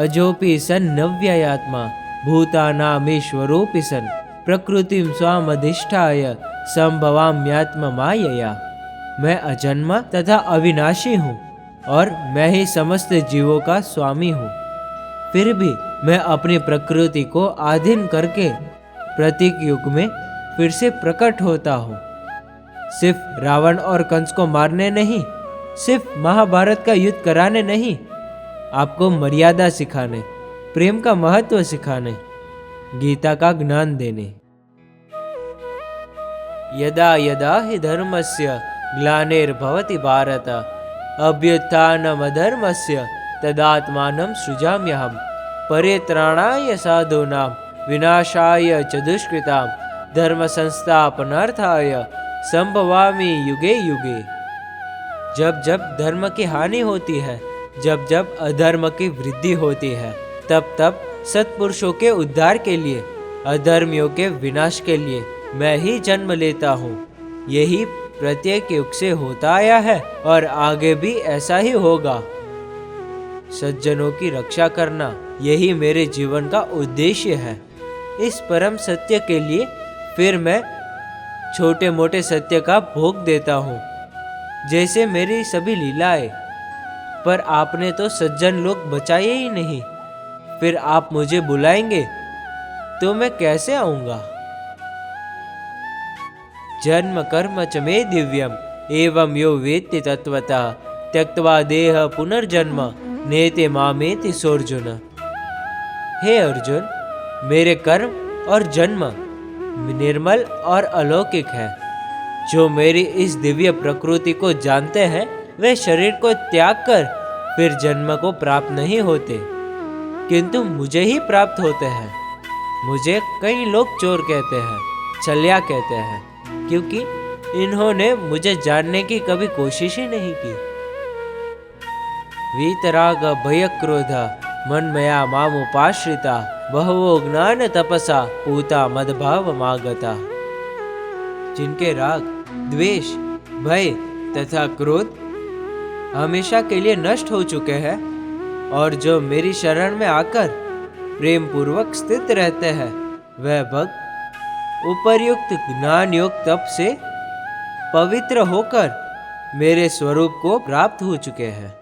अजोपि सन् नव्ययात्मा भूतानामीश्वरोऽपि सन् प्रकृतिं स्वामधिष्ठाय संभवाम्यात्म मायया। मैं अजन्मा तथा अविनाशी हूँ और मैं ही समस्त जीवों का स्वामी हूँ। फिर भी मैं अपनी प्रकृति को अधीन करके प्रतीक युग में फिर से प्रकट होता हूँ। सिर्फ रावण और कंस को मारने नहीं, सिर्फ महाभारत का युद्ध कराने नहीं, आपको मर्यादा सिखाने, प्रेम का महत्व सिखाने, गीता का ज्ञान देने। यदा यदा हि धर्मस्य ग्लानिर्भवति भारत अभ्युत्थानमधर्मस्य तदात्मानं सृजाम्यहम् परित्राणाय साधूनां विनाशाय च दुष्कृतां धर्म संस्थापनार्थाय संभवामि युगे युगे। जब जब धर्म की हानि होती है, जब जब अधर्म की वृद्धि होती है, तब तब सत्पुरुषों के उद्धार के लिए, अधर्मियों के विनाश के लिए मैं ही जन्म लेता हूँ। यही प्रत्येक युग से होता आया है और आगे भी ऐसा ही होगा। सज्जनों की रक्षा करना यही मेरे जीवन का उद्देश्य है। इस परम सत्य के लिए फिर मैं छोटे मोटे सत्य का भोग देता हूँ, जैसे मेरी सभी लीलाएं। पर आपने तो सज्जन लोग बचाए ही नहीं, फिर आप मुझे बुलाएंगे तो मैं कैसे आऊँगा? जन्म कर्म च मे दिव्यम एवं यो वेत्ति तत्वतः त्यक्त्वा देह पुनर्जन्म नेति मामेति सोऽर्जुन। हे अर्जुन, मेरे कर्म और जन्म निर्मल और अलौकिक है। जो मेरी इस दिव्य प्रकृति को जानते हैं वे शरीर को त्याग कर फिर जन्म को प्राप्त नहीं होते, किंतु मुझे ही प्राप्त होते हैं। मुझे कई लोग चोर कहते हैं, छलिया कहते हैं, क्योंकि इन्होंने मुझे जानने की कभी कोशिश ही नहीं की। वीतराग भय क्रोध मन्मया मामुपाश्रिता बहवो ज्ञान तपसा पूता मदभाव मागता। जिनके राग, द्वेष, भय तथा क्रोध हमेशा के लिए नष्ट हो चुके हैं और जो मेरी शरण में आकर प्रेम पूर्वक स्थित रहते हैं, वह भक्त उपर्युक्त ज्ञान योग तप से पवित्र होकर मेरे स्वरूप को प्राप्त हो चुके हैं।